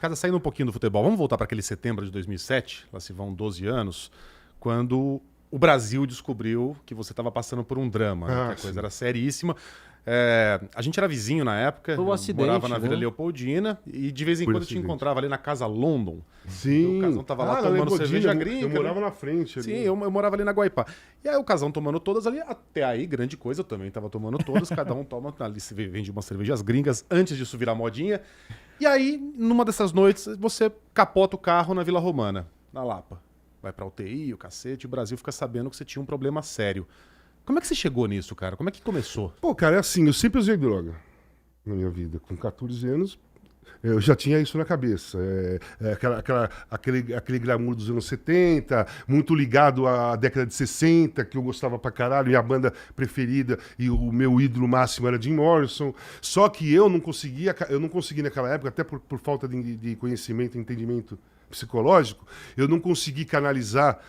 Cara, saindo um pouquinho do futebol, vamos voltar para aquele setembro de 2007, lá se vão 12 anos, quando o Brasil descobriu que você estava passando por um drama, né, que a coisa era seríssima. A gente era vizinho na época, Foi um acidente, morava na Vila né? Leopoldina e de vez em quando eu te encontrava ali na Casa London. Sim. O Casão tava lá na tomando Leopoldina, cerveja gringa. Eu morava na frente ali. Sim, eu morava ali na Guaipá. E aí o Casão tomando todas ali, até aí, grande coisa, eu também tava tomando todas, cada um toma ali, se vende umas cervejas gringas antes disso virar modinha. E aí, numa dessas noites, você capota o carro na Vila Romana, na Lapa. Vai pra UTI, o cacete, o Brasil fica sabendo que você tinha um problema sério. Como é que você chegou nisso, cara? Como é que começou? Pô, cara, é assim, eu sempre usei droga na minha vida. Com 14 anos, eu já tinha isso na cabeça. Aquele glamour dos anos 70, muito ligado à década de 60, que eu gostava pra caralho, minha banda preferida e o meu ídolo máximo era Jim Morrison. Só que eu não consegui naquela época, até por falta de conhecimento e entendimento psicológico, eu não consegui canalizar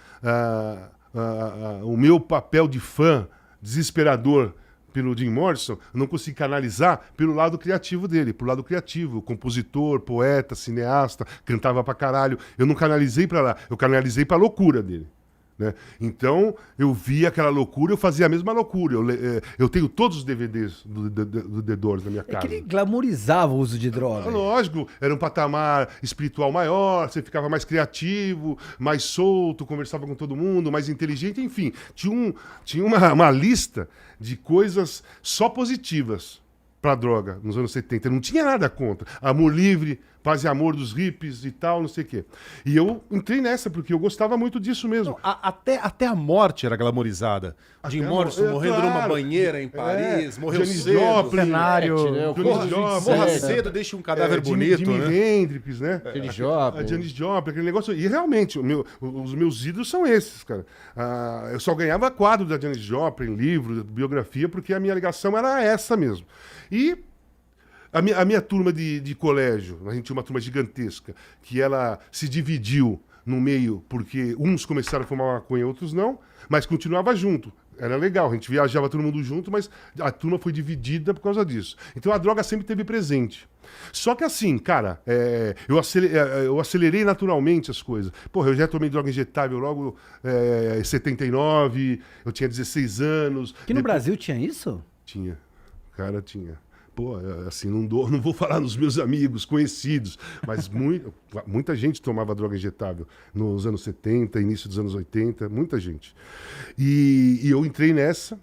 o meu papel de fã desesperador pelo Jim Morrison, eu não consegui canalizar pelo lado criativo dele, pro lado criativo, compositor, poeta, cineasta, cantava pra caralho. Eu não canalizei pra lá, eu canalizei pra loucura dele. Né? Então, eu via aquela loucura, eu fazia a mesma loucura. Eu tenho todos os DVDs do The Doors na minha casa. É que ele glamorizava o uso de droga. Lógico, era um patamar espiritual maior, você ficava mais criativo, mais solto, conversava com todo mundo, mais inteligente, enfim. Tinha uma lista de coisas só positivas pra droga nos anos 70. Não tinha nada contra. Amor livre, paz e amor dos hippies e tal, não sei o quê. E eu entrei nessa, porque eu gostava muito disso mesmo. Não, até a morte era glamorizada. Jim Morrison morrendo numa banheira em Paris, morreu Janis cedo. Joplin, cenário. Morra cedo, deixa um cadáver bonito, Jimi né? Hendrix, né? Janis Joplin. A Janis Joplin, aquele negócio. E realmente, os meus ídolos são esses, cara. Eu só ganhava quadro da Janis Joplin, livro, biografia, porque a minha ligação era essa mesmo. E a minha turma de colégio, a gente tinha uma turma gigantesca, que ela se dividiu no meio, porque uns começaram a fumar maconha, outros não, mas continuava junto. Era legal, a gente viajava todo mundo junto, mas a turma foi dividida por causa disso. Então a droga sempre esteve presente. Só que assim, cara, eu acelerei naturalmente as coisas. Porra, eu já tomei droga injetável logo em 79, eu tinha 16 anos. Aqui no Brasil tinha isso? Tinha, cara, tinha. Pô, assim, não vou falar nos meus amigos, conhecidos, mas muita gente tomava droga injetável nos anos 70, início dos anos 80, muita gente. E eu entrei nessa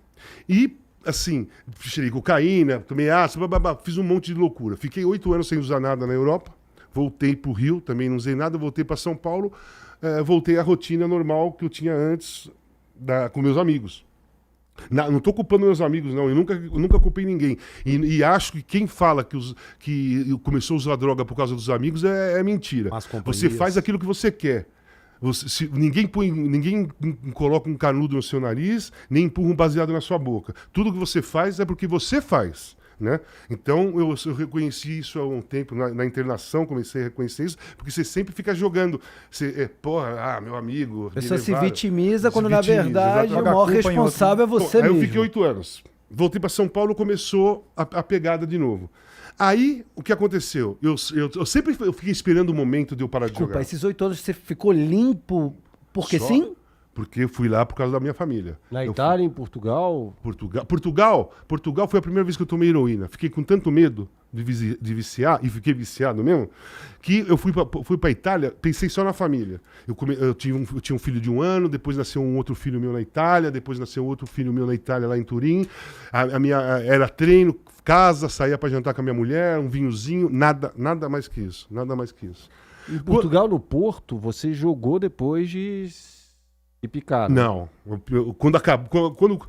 e, assim, cheirei cocaína, tomei ácido, fiz um monte de loucura. Fiquei 8 anos sem usar nada na Europa, voltei pro Rio, também não usei nada, voltei para São Paulo, voltei à rotina normal que eu tinha antes com meus amigos. Não estou culpando meus amigos, não. Eu nunca culpei ninguém. E acho que quem fala que começou a usar droga por causa dos amigos é mentira. Você faz aquilo que você quer. Ninguém coloca um canudo no seu nariz, nem empurra um baseado na sua boca. Tudo que você faz é porque você faz. Né? Então eu reconheci isso há um tempo na internação, comecei a reconhecer isso, porque você sempre fica jogando, meu amigo. A pessoa se vitimiza quando na verdade o maior responsável é você mesmo. Aí eu fiquei 8 anos, voltei para São Paulo, começou a pegada de novo. Aí o que aconteceu? Eu sempre fiquei esperando o momento de eu parar de jogar. Esses 8 anos você ficou limpo porque sim? Porque eu fui lá por causa da minha família. Na Itália, em Portugal? Portugal foi a primeira vez que eu tomei heroína. Fiquei com tanto medo de viciar, e fiquei viciado mesmo, que eu fui pra Itália, pensei só na família. Eu tinha um filho de 1 ano, depois nasceu um outro filho meu na Itália, depois nasceu outro filho meu na Itália, lá em Turim. Era treino, casa, saía pra jantar com a minha mulher, um vinhozinho, nada mais que isso. Nada mais que isso. Em Portugal, no Porto, você jogou depois de picada? Não. Quando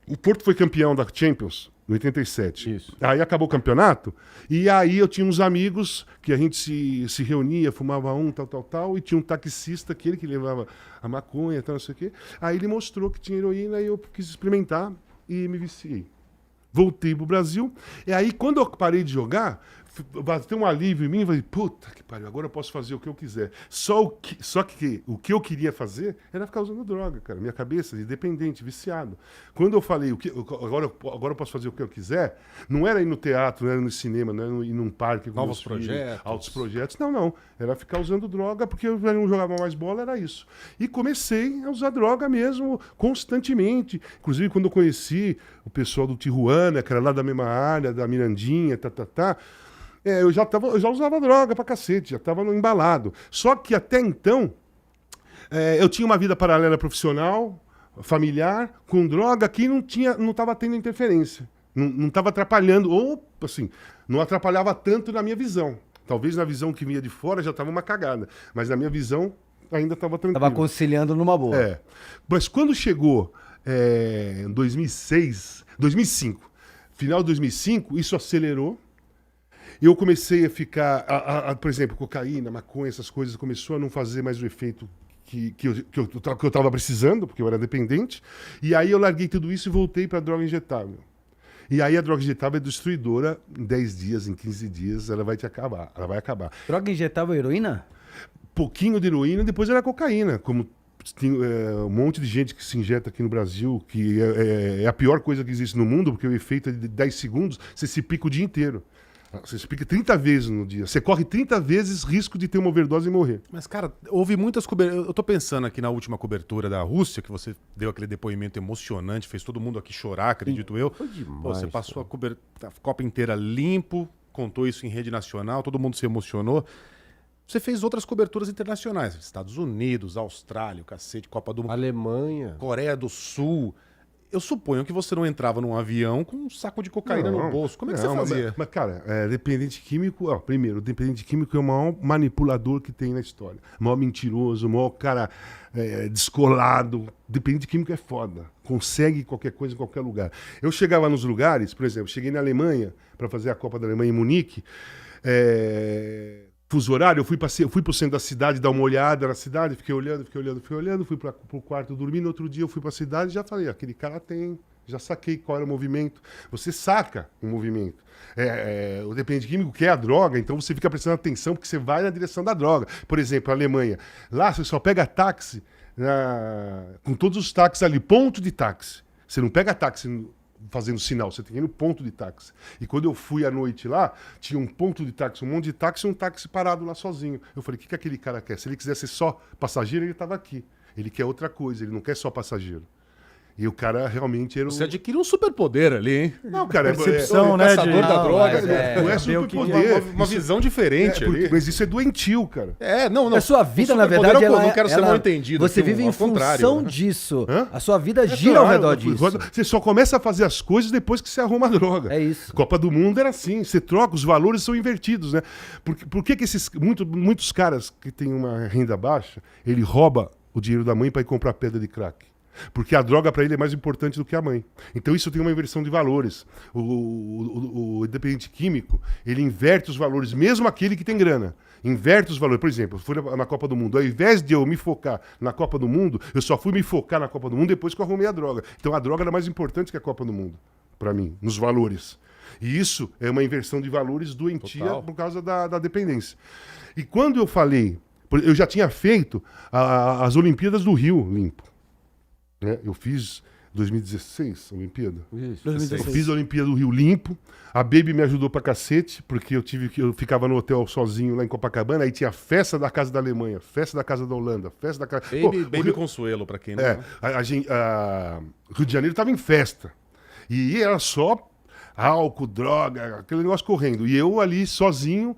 o Porto foi campeão da Champions, em 87. Isso. Aí acabou o campeonato, e aí eu tinha uns amigos que a gente se reunia, fumava tal, e tinha um taxista que levava a maconha, tal, não sei o quê. Aí ele mostrou que tinha heroína e eu quis experimentar e me viciei. Voltei pro Brasil, e aí quando eu parei de jogar, bateu um alívio em mim e falei, puta que pariu, agora eu posso fazer o que eu quiser. Só que o que eu queria fazer era ficar usando droga, cara. Minha cabeça, independente, viciado. Quando eu falei, agora eu posso fazer o que eu quiser, não era ir no teatro, não era no cinema, não era ir num parque com Novos meus filhos, projetos. altos projetos. Não. Era ficar usando droga, porque eu não jogava mais bola, era isso. E comecei a usar droga mesmo, constantemente. Inclusive, quando eu conheci o pessoal do Tijuana, que era lá da mesma área, da Mirandinha, eu já usava droga pra cacete, já estava embalado. Só que até então, eu tinha uma vida paralela profissional, familiar, com droga que não estava tendo interferência. Não estava atrapalhando, ou assim, não atrapalhava tanto na minha visão. Talvez na visão que vinha de fora já estava uma cagada, mas na minha visão ainda estava tranquilo. Tava conciliando numa boa. Mas quando chegou em 2005, final de 2005, isso acelerou. Eu comecei a ficar, por exemplo, cocaína, maconha, essas coisas, começou a não fazer mais o efeito que eu estava precisando, porque eu era dependente. E aí eu larguei tudo isso e voltei para a droga injetável. E aí a droga injetável é destruidora, em 10 dias, em 15 dias, ela vai acabar. Droga injetável heroína? Pouquinho de heroína, depois era cocaína, como tem um monte de gente que se injeta aqui no Brasil, que é a pior coisa que existe no mundo, porque o efeito é de 10 segundos, você se pica o dia inteiro. Você se pica 30 vezes no dia. Você corre 30 vezes risco de ter uma overdose e morrer. Mas, cara, houve muitas coberturas. Eu tô pensando aqui na última cobertura da Rússia, que você deu aquele depoimento emocionante, fez todo mundo aqui chorar, acredito eu. Foi demais, Pô, você passou a Copa inteira limpo, contou isso em rede nacional, todo mundo se emocionou. Você fez outras coberturas internacionais, Estados Unidos, Austrália, o cacete, Copa do Mundo, Alemanha. Coreia do Sul. Eu suponho que você não entrava num avião com um saco de cocaína no bolso. Como é que você fazia? Mas, cara, dependente químico... primeiro, o dependente químico é o maior manipulador que tem na história. O maior mentiroso, o maior cara descolado. Dependente químico é foda. Consegue qualquer coisa em qualquer lugar. Eu chegava nos lugares, por exemplo, cheguei na Alemanha para fazer a Copa da Alemanha em Munique. Fuso horário, eu fui pro centro da cidade dar uma olhada na cidade, fiquei olhando, fui pro quarto dormir, no outro dia eu fui pra cidade e já falei, aquele cara já saquei qual era o movimento. Você saca o movimento. O dependente químico quer a droga, então você fica prestando atenção porque você vai na direção da droga. Por exemplo, a Alemanha, lá você só pega táxi, com todos os táxis ali, ponto de táxi. Você não pega táxi fazendo sinal, você tem que ir no ponto de táxi. E quando eu fui à noite lá, tinha um ponto de táxi, um monte de táxi e um táxi parado lá sozinho. Eu falei, o que aquele cara quer? Se ele quisesse só passageiro, ele estava aqui. Ele quer outra coisa, ele não quer só passageiro. E o cara realmente era Você adquire um superpoder ali, hein? Não, cara, Percepção, né? Caçador da droga. não é superpoder. Uma visão diferente ali. Mas isso é doentio, cara. Não. A sua vida, O na superpoder verdade, eu não quero ser mal entendido. Você aqui, vive em ao contrário, função né? disso. Hã? A sua vida gira ao redor disso. Você só começa a fazer as coisas depois que você arruma a droga. É isso. Copa do Mundo era assim, você troca, os valores são invertidos, né? Por que muitos caras que têm uma renda baixa, ele rouba o dinheiro da mãe para ir comprar pedra de crack? Porque a droga para ele é mais importante do que a mãe. Então isso tem uma inversão de valores. O dependente químico, ele inverte os valores, mesmo aquele que tem grana. Inverte os valores. Por exemplo, eu fui na Copa do Mundo. Ao invés de eu me focar na Copa do Mundo, eu só fui me focar na Copa do Mundo depois que eu arrumei a droga. Então a droga era mais importante que a Copa do Mundo, para mim, nos valores. E isso é uma inversão de valores doentia Total. por causa da dependência. E quando eu falei, eu já tinha feito as Olimpíadas do Rio limpo. Eu fiz 2016, Olimpíada. Isso. Eu fiz a Olimpíada do Rio limpo. A Baby me ajudou pra cacete, porque eu ficava no hotel sozinho lá em Copacabana, aí tinha festa da Casa da Alemanha, festa da Casa da Holanda, festa da Casa... Baby Consuelo, pra quem não... Rio de Janeiro tava em festa. E era só álcool, droga, aquele negócio correndo. E eu ali sozinho,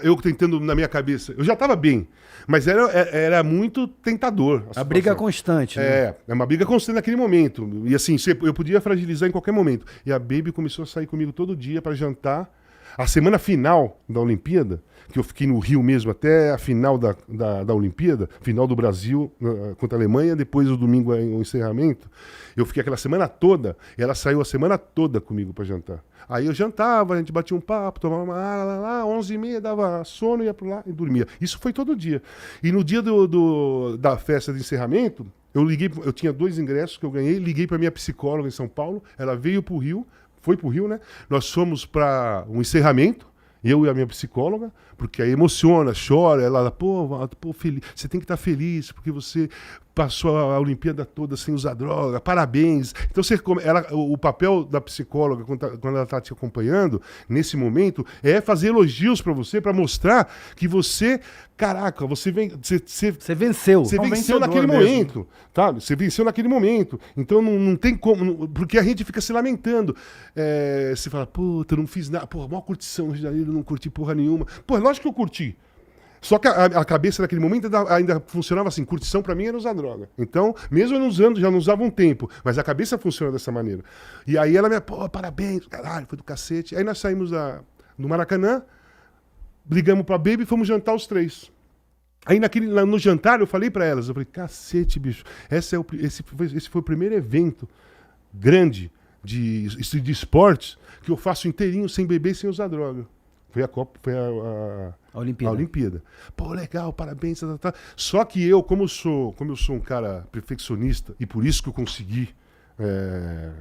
eu tentando na minha cabeça. Eu já tava bem, mas era muito tentador. A briga constante, né? É uma briga constante naquele momento. E assim, eu podia fragilizar em qualquer momento. E a Baby começou a sair comigo todo dia para jantar. A semana final da Olimpíada, que eu fiquei no Rio mesmo até a final da Olimpíada, final do Brasil contra a Alemanha, depois o domingo o encerramento, eu fiquei aquela semana toda, e ela saiu a semana toda comigo para jantar. Aí eu jantava, a gente batia um papo, tomava uma lá, 11h30, dava sono, ia para lá e dormia. Isso foi todo dia. E no dia da festa de encerramento, eu tinha 2 ingressos que eu ganhei, liguei para minha psicóloga em São Paulo, ela veio para o Rio, foi pro Rio, né? Nós fomos para um encerramento, eu e a minha psicóloga, porque aí emociona, chora, ela, pô, feliz, você tem que estar feliz, porque você passou a Olimpíada toda sem usar droga, parabéns. Então, o papel da psicóloga, quando ela está te acompanhando, nesse momento, é fazer elogios para você, para mostrar que você, caraca, você venceu. Você venceu naquele momento, tá? Você venceu naquele momento. Então, não tem como, porque a gente fica se lamentando. Você fala, puta, eu não fiz nada, porra, maior curtição no Rio de Janeiro, não curti porra nenhuma. Pô, lógico que eu curti. Só que a cabeça naquele momento ainda funcionava assim, curtição pra mim era usar droga. Então, mesmo eu não usando, já não usava um tempo, mas a cabeça funciona dessa maneira. E aí ela me, pô, parabéns, caralho, foi do cacete. Aí nós saímos do Maracanã, ligamos pra Baby e fomos jantar os 3. Aí no jantar eu falei pra elas, eu falei, cacete, bicho, esse foi o primeiro evento grande de esportes que eu faço inteirinho sem beber e sem usar droga. Foi a Copa, foi a Olimpíada. Pô, legal, parabéns. Tá. Só que eu, como eu sou um cara perfeccionista, e por isso que eu consegui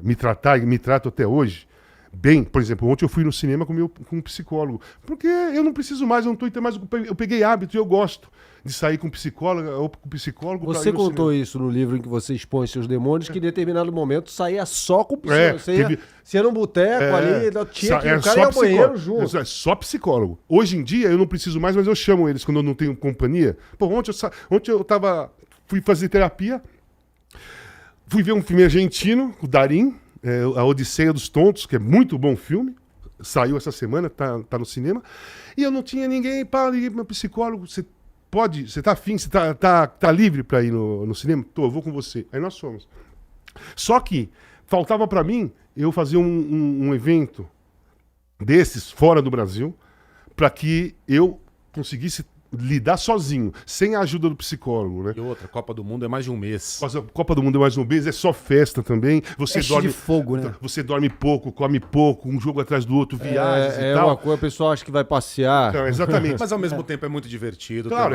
me tratar e me trato até hoje bem. Por exemplo, ontem eu fui no cinema com um psicólogo. Porque eu não preciso mais, eu não tô mais. Eu peguei hábito e eu gosto de sair com psicóloga ou com psicólogo. Você contou isso no livro em que você expõe seus demônios, que em determinado momento saía só com psicólogo. Você ia num boteco ali, tinha que o cara ia ao banheiro junto. Só psicólogo. Hoje em dia eu não preciso mais, mas eu chamo eles quando eu não tenho companhia. Pô, ontem eu fui fazer terapia, fui ver um filme argentino, o Darín, A Odisseia dos Tontos, que é muito bom filme. Saiu essa semana, tá no cinema. E eu não tinha ninguém para ir meu psicólogo. Você tá afim? Você tá livre para ir no cinema? Eu vou com você. Aí nós fomos. Só que faltava para mim eu fazer um evento desses fora do Brasil para que eu conseguisse lidar sozinho, sem a ajuda do psicólogo, né? E outra, Copa do Mundo é mais de um mês. A Copa do Mundo é mais de um mês, é só festa também. Você dorme de fogo, né? Você dorme pouco, come pouco, um jogo atrás do outro, viagens e tal. Uma coisa, o pessoal acha que vai passear. Então, exatamente. Mas ao mesmo tempo é muito divertido. Claro,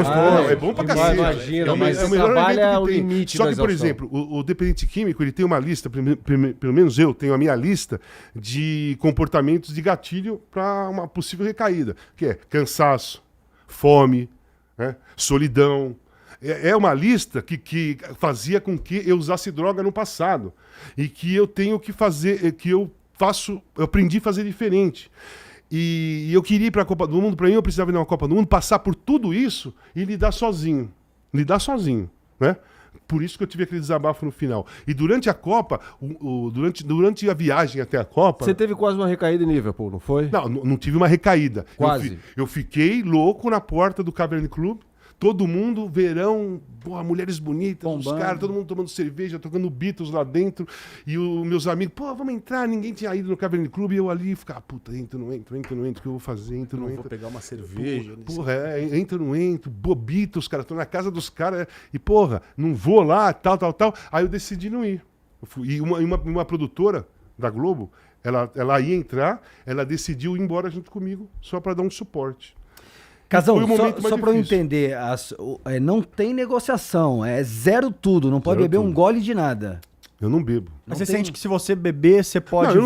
é bom pra cacete. Imagina, mas o melhor trabalha o limite. Só que, por exemplo, o dependente químico, ele tem uma lista, pelo menos eu tenho a minha lista de comportamentos de gatilho para uma possível recaída, que é cansaço, fome, né? Solidão. É uma lista que fazia com que eu usasse droga no passado e que eu tenho que fazer, eu aprendi a fazer diferente. E eu queria ir para a Copa do Mundo, para mim eu precisava ir na Copa do Mundo, passar por tudo isso e lidar sozinho, né? Por isso que eu tive aquele desabafo no final. E durante a Copa, durante a viagem até a Copa... Você teve quase uma recaída em Liverpool, não foi? Não tive uma recaída. Quase. Eu fiquei louco na porta do Cavern Club. Todo mundo, verão, mulheres bonitas, os caras, todo mundo tomando cerveja, tocando Beatles lá dentro. E os meus amigos, vamos entrar. Ninguém tinha ido no Cavern Club. E eu ali ficava, puta, não entro. O que eu vou fazer? Não vou pegar uma cerveja. Não entro. Beatles, cara, tô na casa dos caras. E, não vou lá, tal. Aí eu decidi não ir. E uma produtora da Globo, ela ia entrar, ela decidiu ir embora junto comigo, só para dar um suporte. Casão, só para eu entender, não tem negociação, é zero tudo, não pode beber um gole de nada. Eu não bebo. Mas você sente que se você beber, você pode voltar?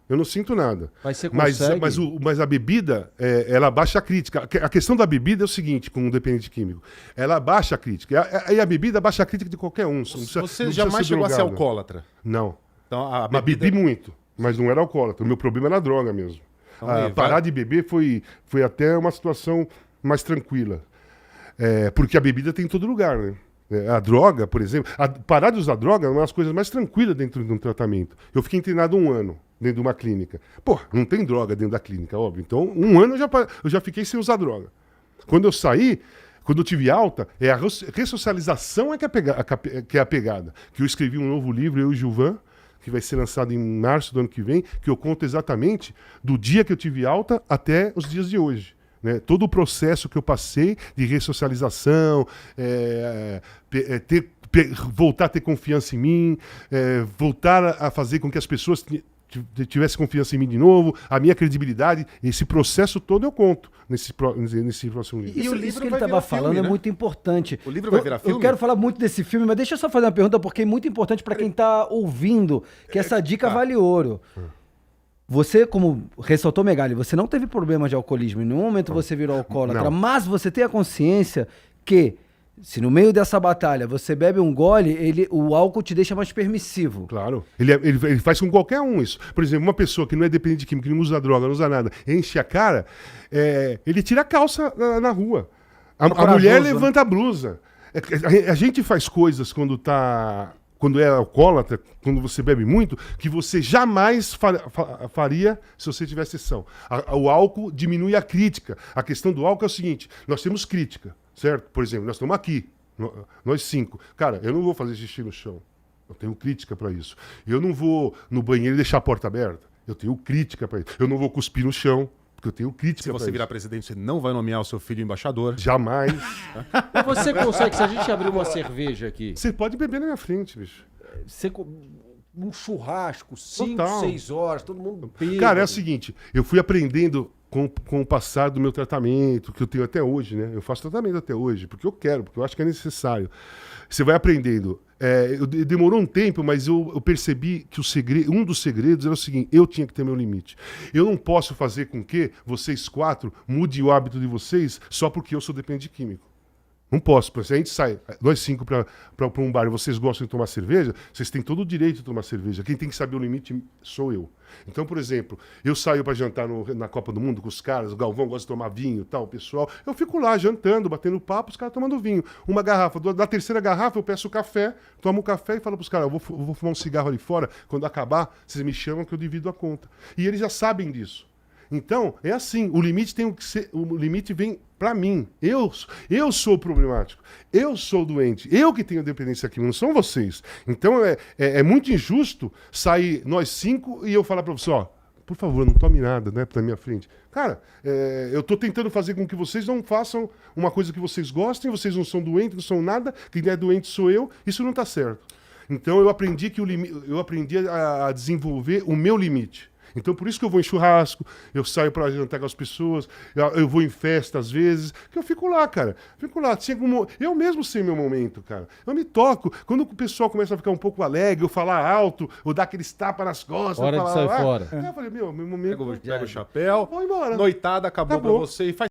Eu não sinto nada. Mas você consegue? Mas a bebida, ela baixa a crítica. A questão da bebida é o seguite, com um dependente químico. Ela baixa a crítica. E a bebida baixa a crítica de qualquer um. Você jamais chegou a ser alcoólatra? Não. Então, Mas bebi muito, mas não era alcoólatra. O meu problema era a droga mesmo. Parar de beber foi até uma situação mais tranquila. Porque a bebida tem em todo lugar, né? A droga, por exemplo... parar de usar droga é uma das coisas mais tranquilas dentro de um tratamento. Eu fiquei internado 1 ano dentro de uma clínica. Não tem droga dentro da clínica, óbvio. Então, 1 ano eu já fiquei sem usar droga. Quando eu saí, quando eu tive alta, a ressocialização que é a pegada. Que eu escrevi um novo livro, eu e o Gilvan, que vai ser lançado em março do ano que vem, que eu conto exatamente do dia que eu tive alta até os dias de hoje. Né? Todo o processo que eu passei de ressocialização, voltar a ter confiança em mim, voltar a fazer com que as pessoas tivessem confiança em mim de novo, a minha credibilidade, esse processo todo eu conto nesse próximo livro. E o livro que ele estava falando é muito importante. O livro vai virar filme? Eu quero falar muito desse filme, mas deixa eu só fazer uma pergunta, porque é muito importante para quem está ouvindo, que essa dica vale ouro. Você, como ressaltou Megali, você não teve problema de alcoolismo. Em nenhum momento você virou alcoólatra. Não. Mas você tem a consciência que, se no meio dessa batalha você bebe um gole, o álcool te deixa mais permissivo. Claro. Ele faz com qualquer um isso. Por exemplo, uma pessoa que não é dependente de química, que não usa droga, não usa nada, enche a cara, ele tira a calça na rua. A mulher levanta a blusa. A gente faz coisas quando é alcoólatra, quando você bebe muito, que você jamais faria se você tivesse sessão. O álcool diminui a crítica. A questão do álcool é o seguinte, nós temos crítica, certo? Por exemplo, nós estamos aqui, nós 5. Cara, eu não vou fazer xixi no chão. Eu tenho crítica para isso. Eu não vou no banheiro e deixar a porta aberta. Eu tenho crítica para isso. Eu não vou cuspir no chão. Porque eu tenho crítica. Se você virar presidente, você não vai nomear o seu filho embaixador. Jamais. Mas você consegue, se a gente abrir uma cerveja aqui... Você pode beber na minha frente, bicho. Um churrasco, 5, 6 horas, todo mundo bêbado. Cara, é o seguinte, eu fui aprendendo com o passar do meu tratamento, que eu tenho até hoje, né? Eu faço tratamento até hoje, porque eu quero, porque eu acho que é necessário. Você vai aprendendo. Demorou um tempo, mas eu percebi que um dos segredos era o seguinte, eu tinha que ter meu limite. Eu não posso fazer com que vocês 4 mudem o hábito de vocês só porque eu sou dependente de químico. Não posso, porque se a gente sai, nós 5 para um bar e vocês gostam de tomar cerveja, vocês têm todo o direito de tomar cerveja. Quem tem que saber o limite sou eu. Então, por exemplo, eu saio para jantar na Copa do Mundo com os caras, o Galvão gosta de tomar vinho e tal, o pessoal. Eu fico lá jantando, batendo papo, os caras tomando vinho. Uma garrafa, da terceira garrafa eu peço café, tomo café e falo para os caras, eu vou fumar um cigarro ali fora, quando acabar, vocês me chamam que eu divido a conta. E eles já sabem disso. Então, é assim, o limite tem que ser, o limite vem para mim. Eu sou problemático, eu sou doente, eu que tenho dependência química, não são vocês. Então, é muito injusto sair nós 5 e eu falar para você, ó, por favor, não tome nada, né, pra minha frente. Cara, eu tô tentando fazer com que vocês não façam uma coisa que vocês gostem, vocês não são doentes, não são nada, quem é doente sou eu, isso não tá certo. Então, eu aprendi a desenvolver o meu limite. Então, por isso que eu vou em churrasco, eu saio para jantar com as pessoas, eu vou em festa às vezes, que eu fico lá, cara. Fico lá. Eu mesmo sei meu momento, cara. Eu me toco. Quando o pessoal começa a ficar um pouco alegre, eu falar alto, ou dar aqueles tapas nas costas. Hora de sair fora. Eu falei, meu momento... Pega o chapéu, vou embora. noitada, acabou Acabou. pra você e faz